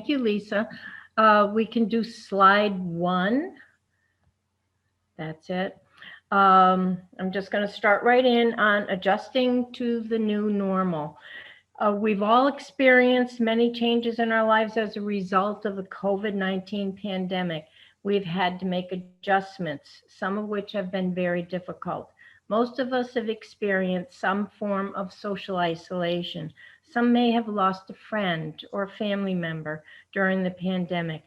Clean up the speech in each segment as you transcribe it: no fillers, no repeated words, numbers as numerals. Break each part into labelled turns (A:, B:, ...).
A: Thank you, Lisa. We can do slide 1. That's it. I'm just going to start right in on adjusting to the new normal. We've all experienced many changes in our lives as a result of the COVID-19 pandemic. We've had to make adjustments, some of which have been very difficult. Most of us have experienced some form of social isolation. Some may have lost a friend or family member during the pandemic,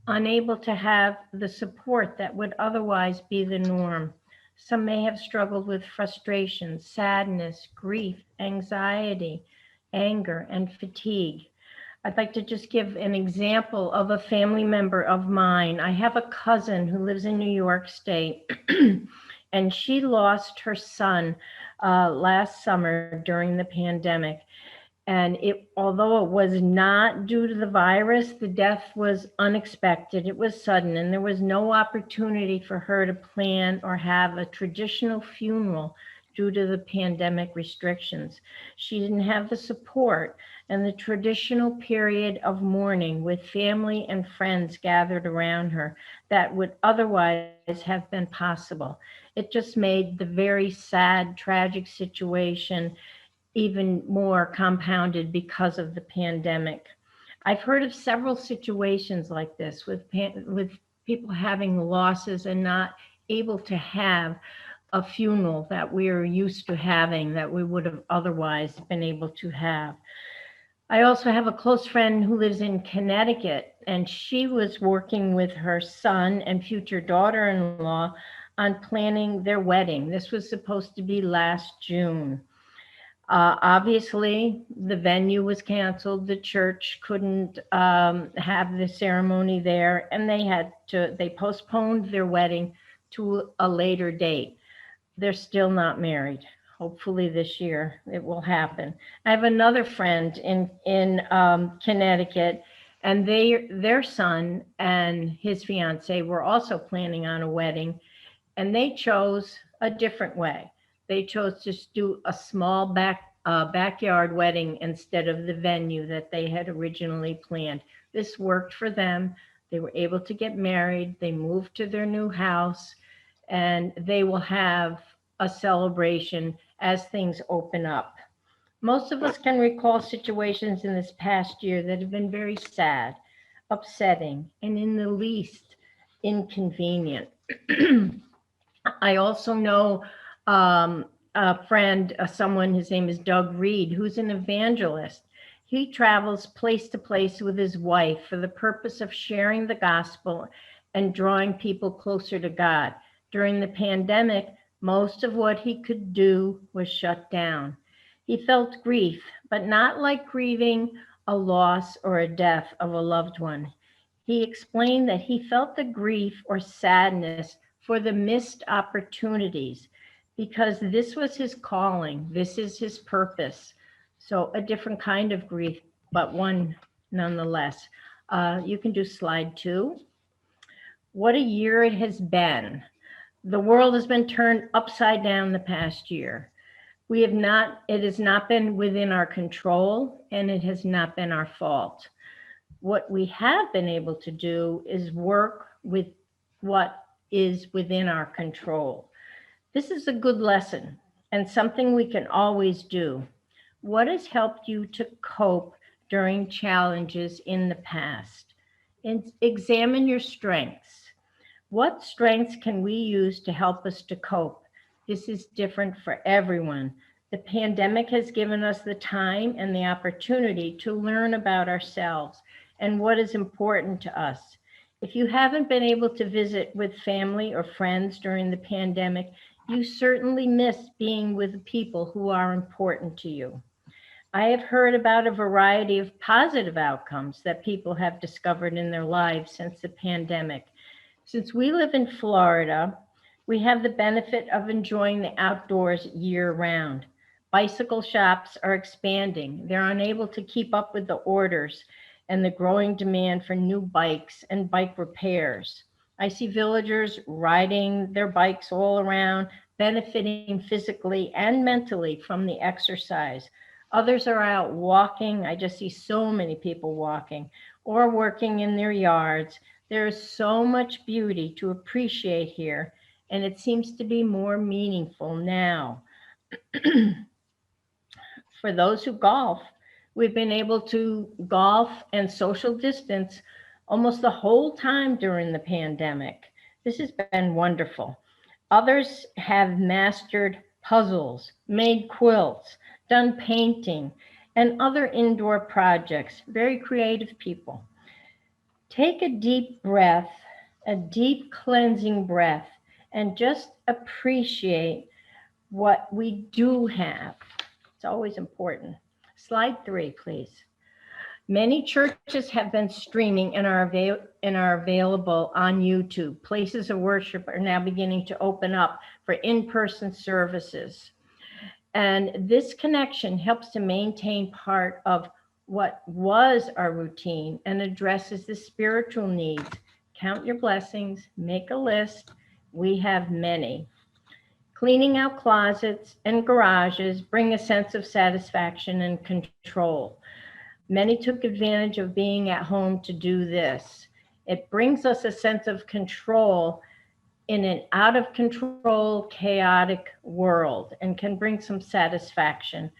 A: unable to have the support that would otherwise be the norm. Some may have struggled with frustration, sadness, grief, anxiety, anger, and fatigue. I'd like to just give an example of a family member of mine. I have a cousin who lives in New York State, and she lost her son last summer during the pandemic. And although it was not due to the virus, the death was unexpected. It was sudden, and there was no opportunity for her to plan or have a traditional funeral due to the pandemic restrictions. She didn't have the support and the traditional period of mourning with family and friends gathered around her that would otherwise have been possible. It just made the very sad, tragic situation even more compounded because of the pandemic. I've heard of several situations like this with people having losses and not able to have a funeral that we're used to having, that we would have otherwise been able to have. I also have a close friend who lives in Connecticut, and she was working with her son and future daughter-in-law on planning their wedding. This was supposed to be last June. Obviously, the venue was canceled. The church couldn't have the ceremony there, and they postponed their wedding to a later date. They're still not married. Hopefully this year it will happen. I have another friend in Connecticut, and their son and his fiance were also planning on a wedding, and they chose a different way. They chose to do a small backyard wedding instead of the venue that they had originally planned. This worked for them. They were able to get married. They moved to their new house, and they will have a celebration as things open up. Most of us can recall situations in this past year that have been very sad, upsetting, and in the least inconvenient. I also know a friend, someone, his name is Doug Reed, who's an evangelist. He travels place to place with his wife for the purpose of sharing the gospel and drawing people closer to God. During the pandemic, most of what he could do was shut down. He felt grief, but not like grieving a loss or a death of a loved one. He explained that he felt the grief or sadness for the missed opportunities because this was his calling. This is his purpose. So a different kind of grief, but one nonetheless. You can do slide 2. What a year it has been. The world has been turned upside down the past year. It has not been within our control, and it has not been our fault. What we have been able to do is work with what is within our control. This is a good lesson and something we can always do. What has helped you to cope during challenges in the past? Examine your strengths. What strengths can we use to help us to cope? This is different for everyone. The pandemic has given us the time and the opportunity to learn about ourselves and what is important to us. If you haven't been able to visit with family or friends during the pandemic, you certainly miss being with people who are important to you. I have heard about a variety of positive outcomes that people have discovered in their lives since the pandemic. Since we live in Florida, we have the benefit of enjoying the outdoors year-round. Bicycle shops are expanding. They're unable to keep up with the orders and the growing demand for new bikes and bike repairs. I see villagers riding their bikes all around, benefiting physically and mentally from the exercise. Others are out walking. I just see so many people walking, or working in their yards. There is so much beauty to appreciate here, and it seems to be more meaningful now. For those who golf, we've been able to golf and social distance almost the whole time during the pandemic. This has been wonderful. Others have mastered puzzles, made quilts, done painting, and other indoor projects. Very creative people. Take a deep breath, a deep cleansing breath, and just appreciate what we do have. It's always important. Slide 3, please. Many churches have been streaming and are available on YouTube. Places of worship are now beginning to open up for in-person services. And this connection helps to maintain part of what was our routine and addresses the spiritual needs. Count your blessings, make a list. We have many. Cleaning out closets and garages bring a sense of satisfaction and control. Many took advantage of being at home to do this. It brings us a sense of control in an out of control, chaotic world, and can bring some satisfaction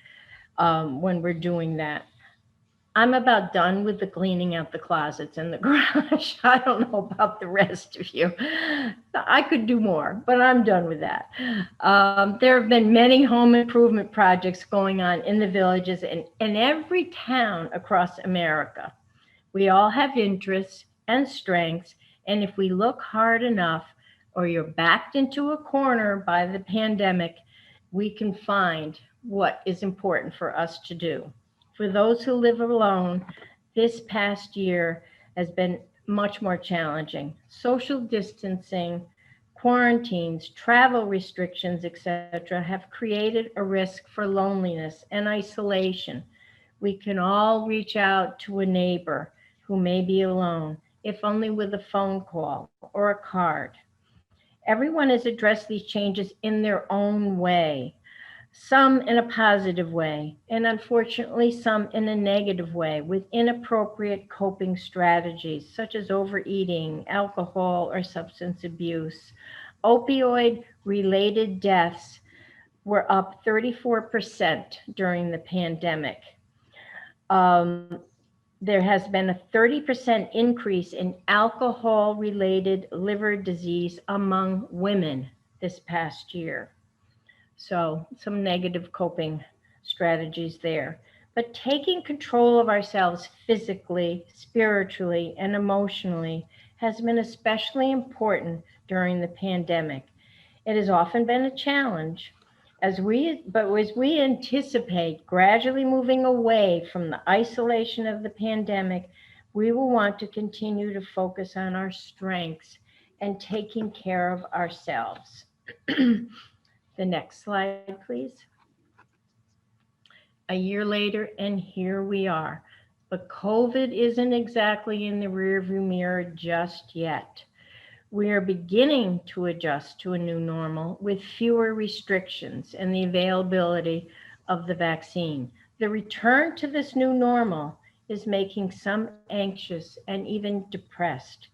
A: when we're doing that. I'm about done with the cleaning out the closets and the garage. I don't know about the rest of you. I could do more, but I'm done with that. There have been many home improvement projects going on in the villages and in every town across America. We all have interests and strengths, and if we look hard enough, or you're backed into a corner by the pandemic, we can find what is important for us to do. For those who live alone, this past year has been much more challenging. Social distancing, quarantines, travel restrictions, etc., have created a risk for loneliness and isolation. We can all reach out to a neighbor who may be alone, if only with a phone call or a card. Everyone has addressed these changes in their own way, some in a positive way, and unfortunately, some in a negative way with inappropriate coping strategies such as overeating, alcohol, or substance abuse. Opioid related deaths were up 34% during the pandemic. There has been a 30% increase in alcohol related liver disease among women this past year. So, some negative coping strategies there. But taking control of ourselves physically, spiritually, and emotionally has been especially important during the pandemic. It has often been a challenge. As we anticipate gradually moving away from the isolation of the pandemic, we will want to continue to focus on our strengths and taking care of ourselves. The next slide, please. A year later, and here we are. But COVID isn't exactly in the rearview mirror just yet. We are beginning to adjust to a new normal with fewer restrictions and the availability of the vaccine. The return to this new normal is making some anxious and even depressed.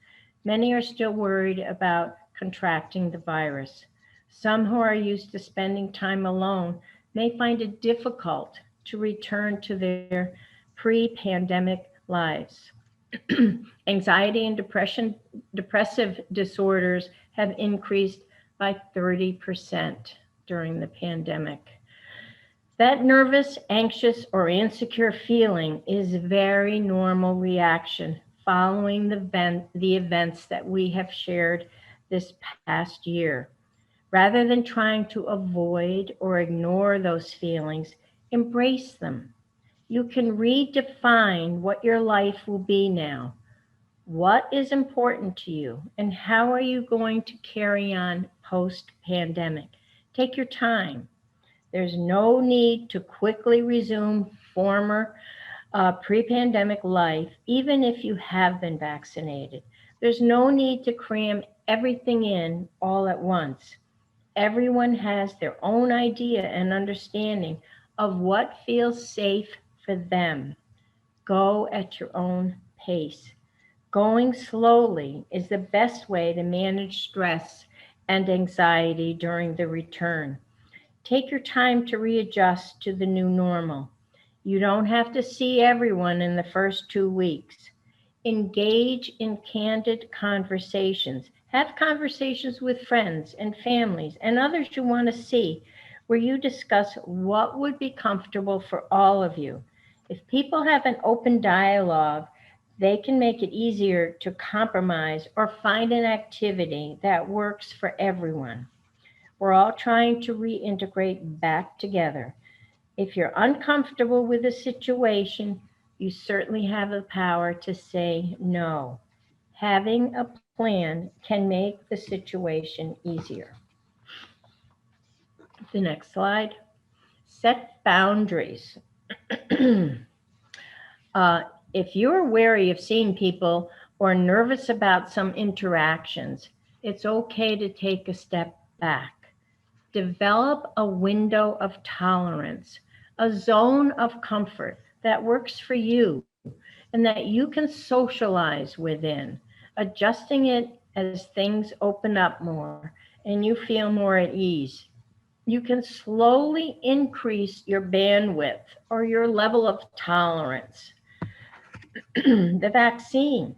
A: Many are still worried about contracting the virus. Some who are used to spending time alone may find it difficult to return to their pre-pandemic lives. Anxiety and depressive disorders have increased by 30% during the pandemic. That nervous, anxious, or insecure feeling is a very normal reaction following the events that we have shared this past year. Rather than trying to avoid or ignore those feelings, embrace them. You can redefine what your life will be now. What is important to you, and how are you going to carry on post-pandemic? Take your time. There's no need to quickly resume former pre-pandemic life, even if you have been vaccinated. There's no need to cram everything in all at once. Everyone has their own idea and understanding of what feels safe for them. Go at your own pace. Going slowly is the best way to manage stress and anxiety during the return. Take your time to readjust to the new normal. You don't have to see everyone in the first 2 weeks. Engage in candid conversations. Have conversations with friends and families and others you want to see, where you discuss what would be comfortable for all of you. If people have an open dialogue, they can make it easier to compromise or find an activity that works for everyone. We're all trying to reintegrate back together. If you're uncomfortable with a situation, you certainly have the power to say no. Having a plan can make the situation easier. The next slide. Set boundaries. uh, if you're wary of seeing people or nervous about some interactions, it's okay to take a step back. Develop a window of tolerance, a zone of comfort that works for you and that you can socialize within, adjusting it as things open up more and you feel more at ease. You can slowly increase your bandwidth or your level of tolerance. The vaccine,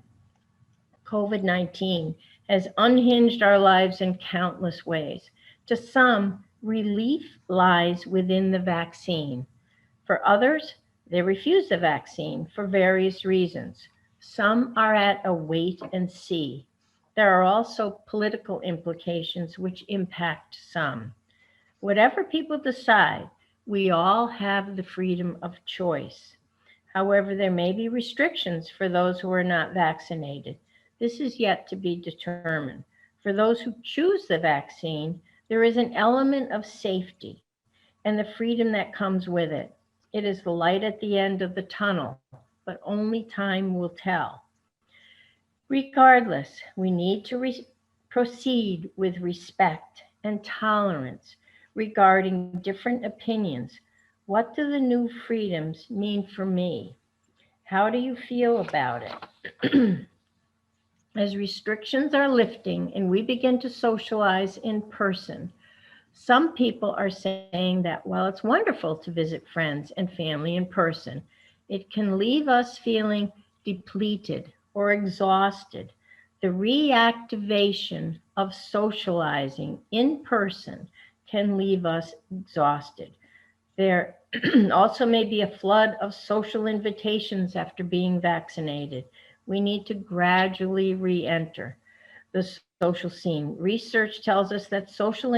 A: COVID-19, has unhinged our lives in countless ways. To some, relief lies within the vaccine. For others, they refuse the vaccine for various reasons. Some are at a wait and see. There are also political implications which impact some. Whatever people decide, we all have the freedom of choice. However, there may be restrictions for those who are not vaccinated. This is yet to be determined. For those who choose the vaccine, there is an element of safety and the freedom that comes with it. It is the light at the end of the tunnel, but only time will tell. Regardless, we need to proceed with respect and tolerance regarding different opinions. What do the new freedoms mean for me? How do you feel about it? As restrictions are lifting and we begin to socialize in person, some people are saying that while it's wonderful to visit friends and family in person, it can leave us feeling depleted or exhausted. The reactivation of socializing in person can leave us exhausted. There also may be a flood of social invitations after being vaccinated. We need to gradually re-enter the social scene. Research tells us that social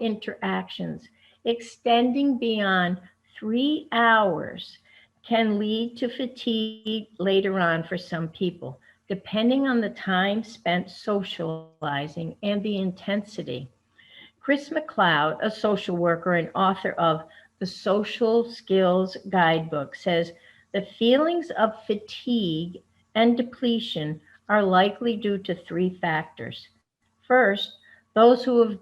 A: interactions extending beyond 3 hours can lead to fatigue later on for some people, depending on the time spent socializing and the intensity. Chris McLeod, a social worker and author of the Social Skills Guidebook, says the feelings of fatigue and depletion are likely due to three factors. First, those who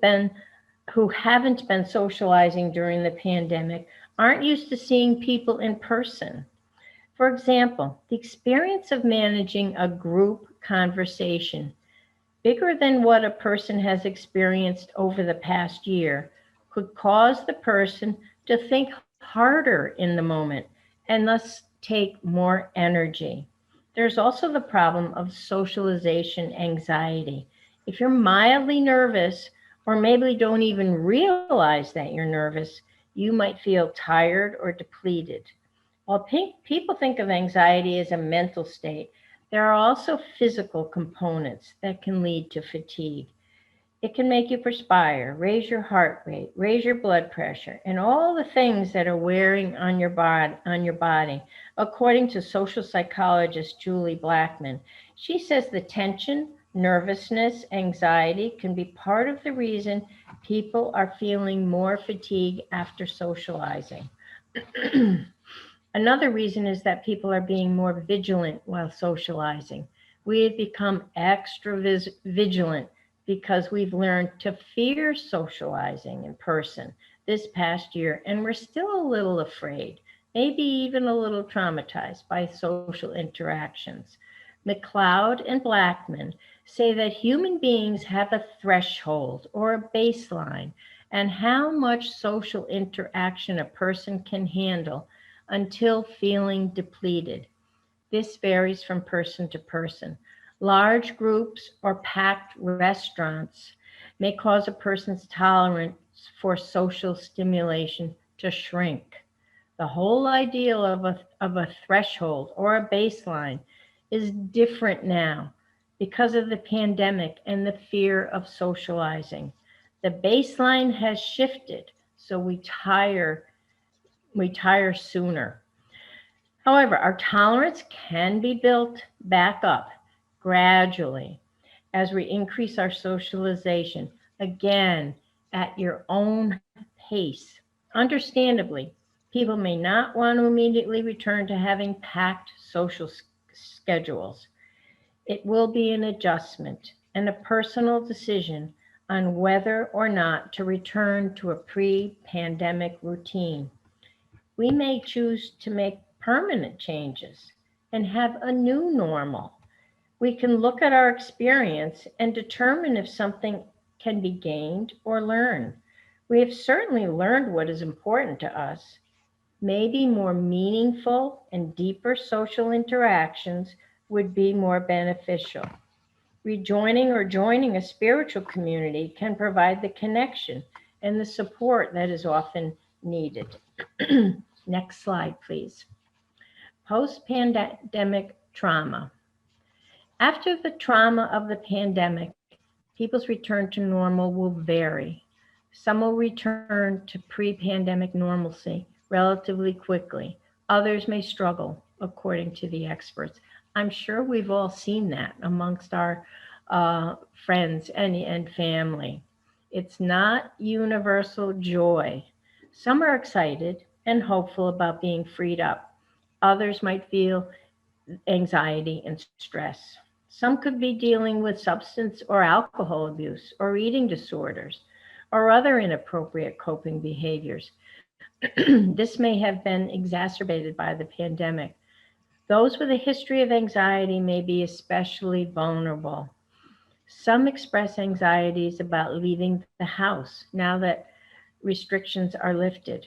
A: haven't been socializing during the pandemic aren't used to seeing people in person. For example, the experience of managing a group conversation bigger than what a person has experienced over the past year could cause the person to think harder in the moment and thus take more energy. There's also the problem of socialization anxiety. If you're mildly nervous, or maybe don't even realize that you're nervous, you might feel tired or depleted. While people think of anxiety as a mental state, there are also physical components that can lead to fatigue. It can make you perspire, raise your heart rate, raise your blood pressure, and all the things that are wearing on your body. According to social psychologist Julie Blackman, she says the tension, nervousness, anxiety can be part of the reason people are feeling more fatigue after socializing. Another reason is that people are being more vigilant while socializing. We have become extra vigilant because we've learned to fear socializing in person this past year, and we're still a little afraid. maybe even a little traumatized by social interactions. McLeod and Blackman say that human beings have a threshold or a baseline and how much social interaction a person can handle until feeling depleted. This varies from person to person. Large groups or packed restaurants may cause a person's tolerance for social stimulation to shrink. The whole ideal of a threshold or a baseline is different now because of the pandemic and the fear of socializing. The baseline has shifted, so we tire sooner. However, our tolerance can be built back up gradually as we increase our socialization, again, at your own pace. Understandably, people may not want to immediately return to having packed social schedules. It will be an adjustment and a personal decision on whether or not to return to a pre pandemic routine. We may choose to make permanent changes and have a new normal. We can look at our experience and determine if something can be gained or learned. We have certainly learned what is important to us. Maybe more meaningful and deeper social interactions would be more beneficial. Rejoining or joining a spiritual community can provide the connection and the support that is often needed. Next slide, please. Post-pandemic trauma. After the trauma of the pandemic, people's return to normal will vary. Some will return to pre-pandemic normalcy relatively quickly. Others may struggle, according to the experts. I'm sure we've all seen that amongst our friends and family. It's not universal joy. Some are excited and hopeful about being freed up. Others might feel anxiety and stress. Some could be dealing with substance or alcohol abuse or eating disorders or other inappropriate coping behaviors. This may have been exacerbated by the pandemic. Those with a history of anxiety may be especially vulnerable. Some express anxieties about leaving the house now that restrictions are lifted.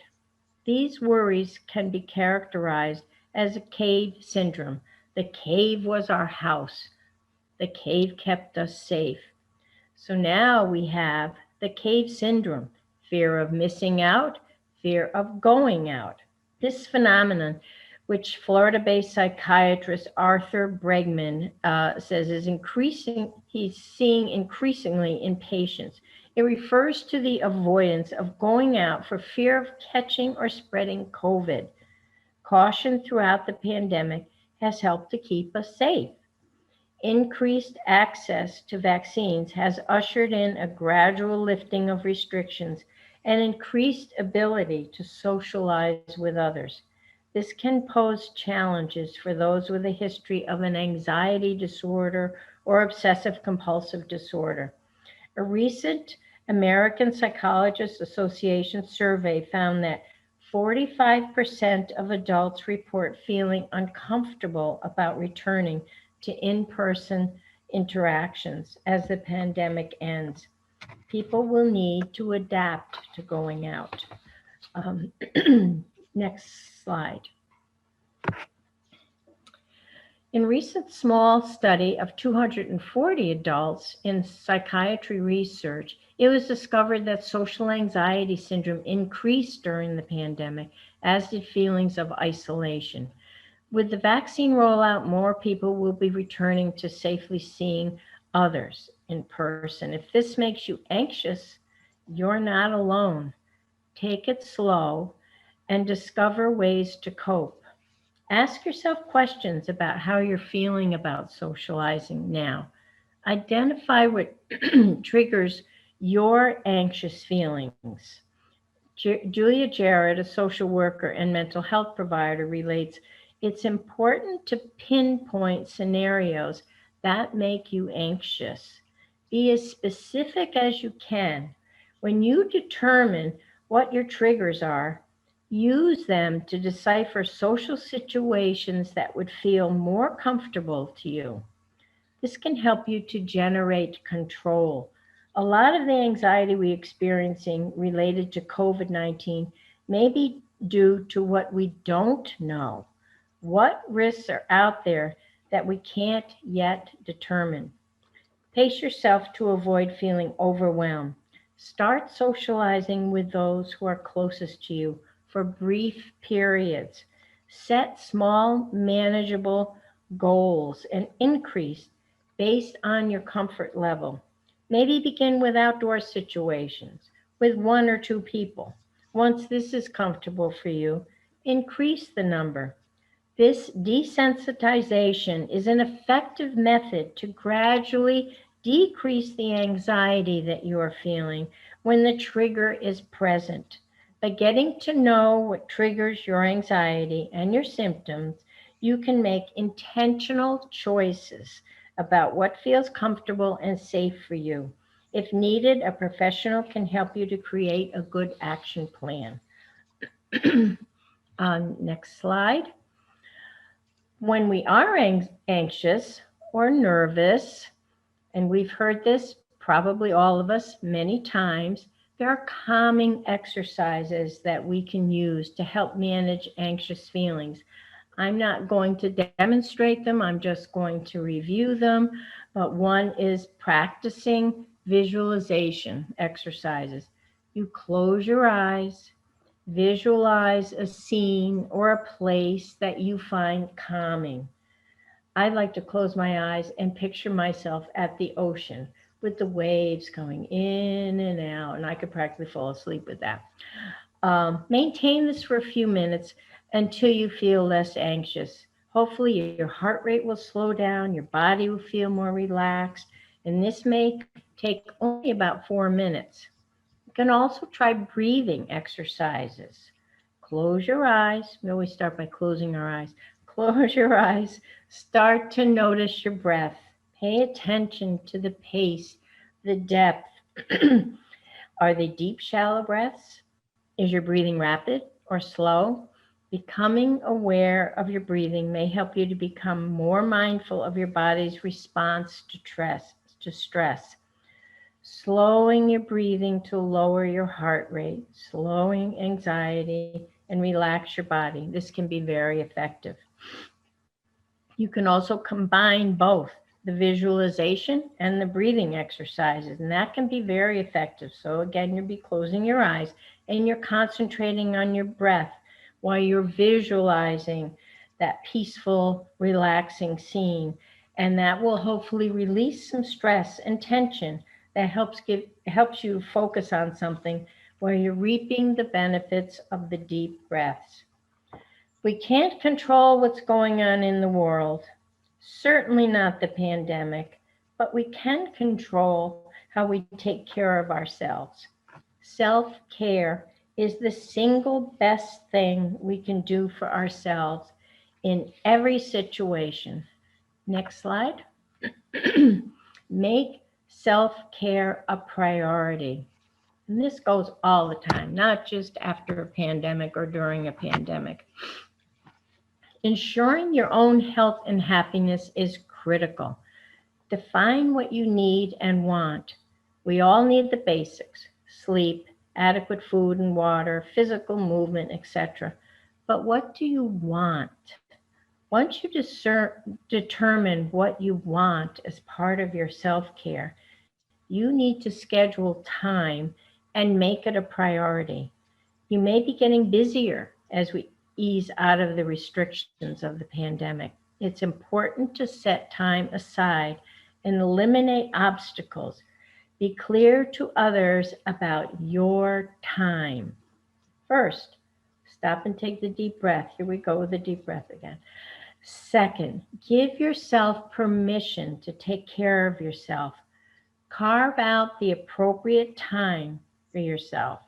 A: These worries can be characterized as a cave syndrome. The cave was our house. The cave kept us safe. So now we have the cave syndrome, fear of missing out, fear of going out. This phenomenon, which Florida-based psychiatrist Arthur Bregman says is increasing, he's seeing increasingly in patients. It refers to the avoidance of going out for fear of catching or spreading COVID. Caution throughout the pandemic has helped to keep us safe. Increased access to vaccines has ushered in a gradual lifting of restrictions and increased ability to socialize with others. This can pose challenges for those with a history of an anxiety disorder or obsessive compulsive disorder. A recent American Psychologists Association survey found that 45% of adults report feeling uncomfortable about returning to in-person interactions as the pandemic ends. People will need to adapt to going out. Next slide. In recent small study of 240 adults in psychiatry research, it was discovered that social anxiety syndrome increased during the pandemic, as did feelings of isolation. With the vaccine rollout, more people will be returning to safely seeing others in person. If this makes you anxious, you're not alone. Take it slow and discover ways to cope. Ask yourself questions about how you're feeling about socializing now. Identify what triggers your anxious feelings. Julia Jarrett, a social worker and mental health provider, relates, it's important to pinpoint scenarios that make you anxious. Be as specific as you can. When you determine what your triggers are, Use them to decipher social situations that would feel more comfortable to you. This can help you to generate control. A lot of the anxiety we're experiencing related to COVID-19 may be due to what we don't know. What risks are out there that we can't yet determine? Pace yourself to avoid feeling overwhelmed. Start socializing with those who are closest to you for brief periods. Set small, manageable goals and increase based on your comfort level. Maybe begin with outdoor situations with one or two people. Once this is comfortable for you, increase the number. This desensitization is an effective method to gradually decrease the anxiety that you are feeling when the trigger is present. By getting to know what triggers your anxiety and your symptoms, you can make intentional choices about what feels comfortable and safe for you. If needed, a professional can help you to create a good action plan. Next slide. When we are anxious or nervous, and we've heard this, probably all of us, many times, there are calming exercises that we can use to help manage anxious feelings. I'm not going to demonstrate them, I'm just going to review them. But one is practicing visualization exercises. You close your eyes. Visualize a scene or a place that you find calming. I like to close my eyes and picture myself at the ocean with the waves going in and out, and I could practically fall asleep with that. Maintain this for a few minutes until you feel less anxious. Hopefully, your heart rate will slow down, your body will feel more relaxed, and this may take only about 4 minutes. You can also try breathing exercises. Close your eyes. We always start by closing our eyes. Close your eyes. Start to notice your breath. Pay attention to the pace, the depth. Are they deep, shallow breaths? Is your breathing rapid or slow? Becoming aware of your breathing may help you to become more mindful of your body's response to stress. Slowing your breathing to lower your heart rate, slowing anxiety, and relax your body. This can be very effective. You can also combine both the visualization and the breathing exercises, and that can be very effective. So again, you'll be closing your eyes and you're concentrating on your breath while you're visualizing that peaceful, relaxing scene. And that will hopefully release some stress and tension that helps you focus on something where you're reaping the benefits of the deep breaths. We can't control what's going on in the world, certainly not the pandemic, but we can control how we take care of ourselves. Self-care is the single best thing we can do for ourselves in every situation. Next slide. Make self-care a priority. And this goes all the time, not just after a pandemic or during a pandemic. Ensuring your own health and happiness is critical. Define what you need and want. We all need the basics: sleep, adequate food and water, physical movement, etc. But what do you want? Once you determine what you want as part of your self-care, you need to schedule time and make it a priority. You may be getting busier as we ease out of the restrictions of the pandemic. It's important to set time aside and eliminate obstacles. Be clear to others about your time. First, stop and take the deep breath. Here we go with the deep breath again. Second, give yourself permission to take care of yourself. Carve out the appropriate time for yourself.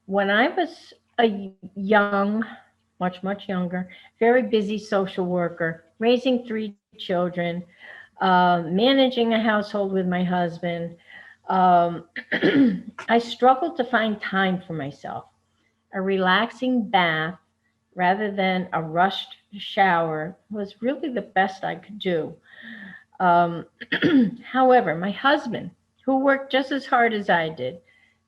A: When I was a young, much younger, very busy social worker, raising 3 children, managing a household with my husband, I struggled to find time for myself. A relaxing bath rather than a rushed shower was really the best I could do. Um, However, my husband, who worked just as hard as I did,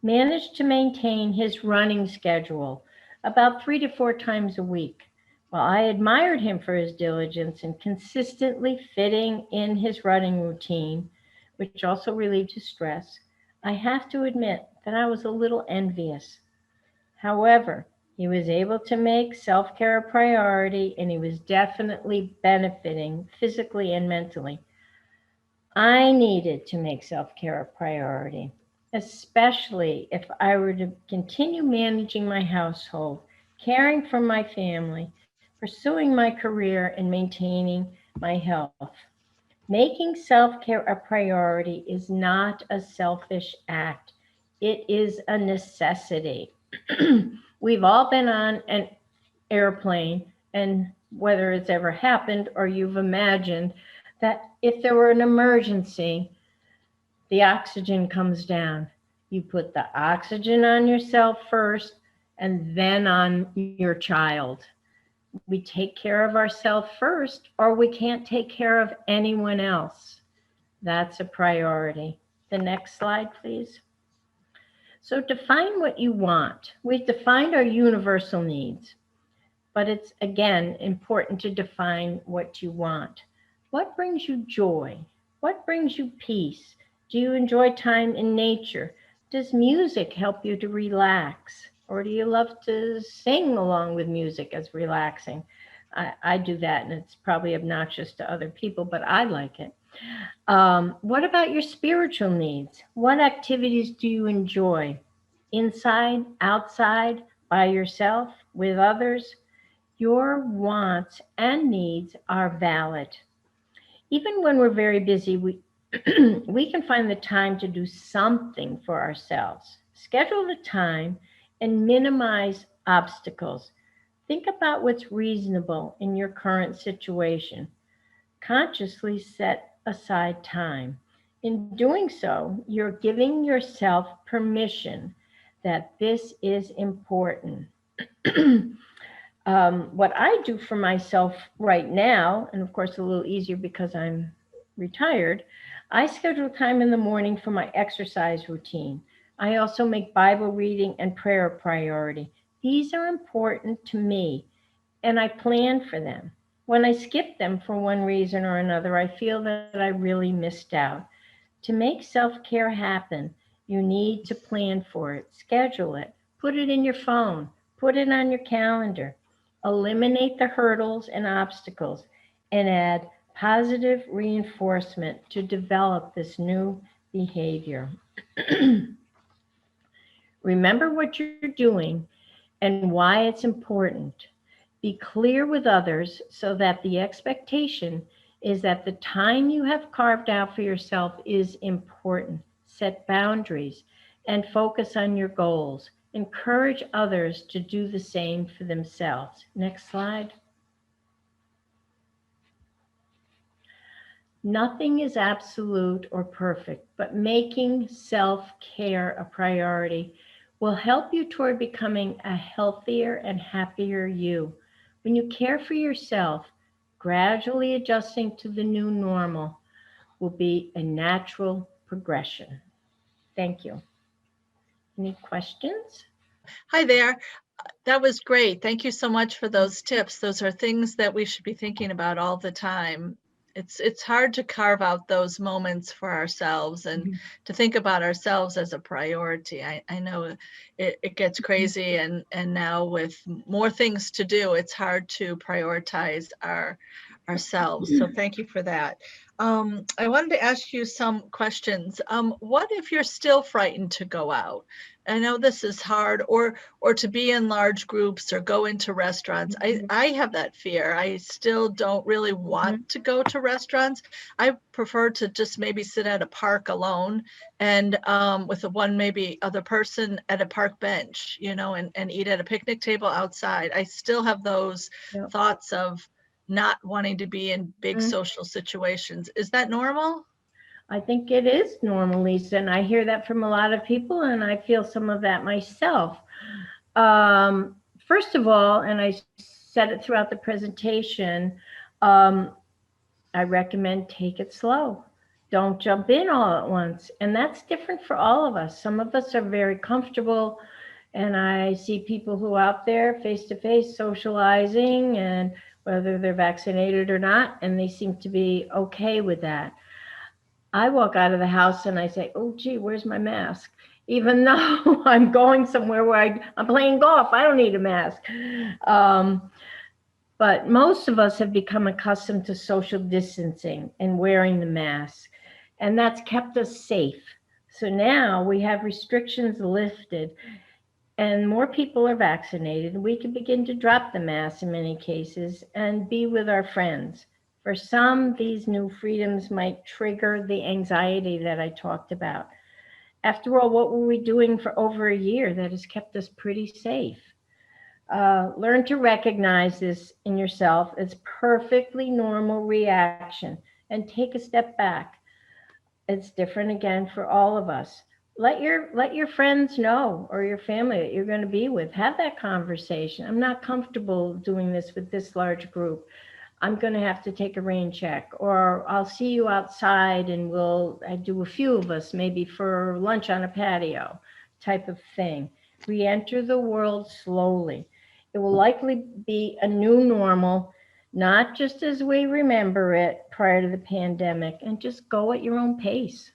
A: managed to maintain his running schedule about 3 to 4 times a week. While I admired him for his diligence in consistently fitting in his running routine, which also relieved his stress, I have to admit that I was a little envious. However, he was able to make self care a priority and he was definitely benefiting physically and mentally. I needed to make self care a priority, especially if I were to continue managing my household, caring for my family, pursuing my career, and maintaining my health. Making self care a priority is not a selfish act, it is a necessity. We've all been on an airplane, and whether it's ever happened or you've imagined that if there were an emergency, the oxygen comes down. You put the oxygen on yourself first and then on your child. We take care of ourselves first, or we can't take care of anyone else. That's a priority. The next slide, please. So define what you want. We've defined our universal needs, but it's again important to define what you want. What brings you joy? What brings you peace? Do you enjoy time in nature? Does music help you to relax? Or do you love to sing along with music as relaxing? I do that, and it's probably obnoxious to other people, but I like it. What about your spiritual needs? What activities do you enjoy? Inside, outside, by yourself, with others? Your wants and needs are valid. Even when we're very busy, we can find the time to do something for ourselves. Schedule the time and minimize obstacles. Think about what's reasonable in your current situation. Consciously set aside time. In doing so, you're giving yourself permission that this is important. What I do for myself right now, and of course a little easier because I'm retired, I schedule time in the morning for my exercise routine. I also make Bible reading and prayer a priority. These are important to me, and I plan for them. When I skip them for one reason or another, I feel that I really missed out. To make self care happen, you need to plan for it, schedule it, put it in your phone, put it on your calendar, eliminate the hurdles and obstacles, and add positive reinforcement to develop this new behavior. Remember what you're doing and why it's important. Be clear with others so that the expectation is that the time you have carved out for yourself is important. Set boundaries and focus on your goals. Encourage others to do the same for themselves. Next slide. Nothing is absolute or perfect, but making self-care a priority will help you toward becoming a healthier and happier you. When you care for yourself, gradually adjusting to the new normal will be a natural progression. Thank you. Any questions?
B: Hi there. That was great. Thank you so much for those tips. Those are things that we should be thinking about all the time. It's hard to carve out those moments for ourselves and to think about ourselves as a priority. I know it gets crazy, and now with more things to do, it's hard to prioritize ourselves. So thank you for that. I wanted to ask you some questions. What if you're still frightened to go out? I know this is hard, or to be in large groups or go into restaurants. I have that fear. I still don't really want to go to restaurants. I prefer to just maybe sit at a park alone and with one maybe other person at a park bench, and eat at a picnic table outside. I still have those thoughts of not wanting to be in big social situations. Is that normal?
A: I think it is normal, Lisa, and I hear that from a lot of people, and I feel some of that myself. First of all, and I said it throughout the presentation, um, I recommend take it slow. Don't jump in all at once. And that's different for all of us. Some of us are very comfortable, and I see people who are out there face to face socializing, and whether they're vaccinated or not, and they seem to be okay with that. I walk out of the house and I say, oh, gee, where's my mask? Even though I'm going somewhere where I'm playing golf, I don't need a mask. Um, but most of us have become accustomed to social distancing and wearing the mask, and that's kept us safe. So now we have restrictions lifted and more people are vaccinated, and we can begin to drop the mask in many cases and be with our friends. For some, these new freedoms might trigger the anxiety that I talked about. After all, what were we doing for over a year that has kept us pretty safe? Learn to recognize this in yourself as perfectly normal reaction and take a step back. It's different again for all of us. Let your friends know, or your family that you're going to be with. Have that conversation. I'm not comfortable doing this with this large group. I'm going to have to take a rain check, or I'll see you outside and I do a few of us maybe for lunch on a patio type of thing. Re-enter the world slowly. It will likely be a new normal, not just as we remember it prior to the pandemic, and just go at your own pace.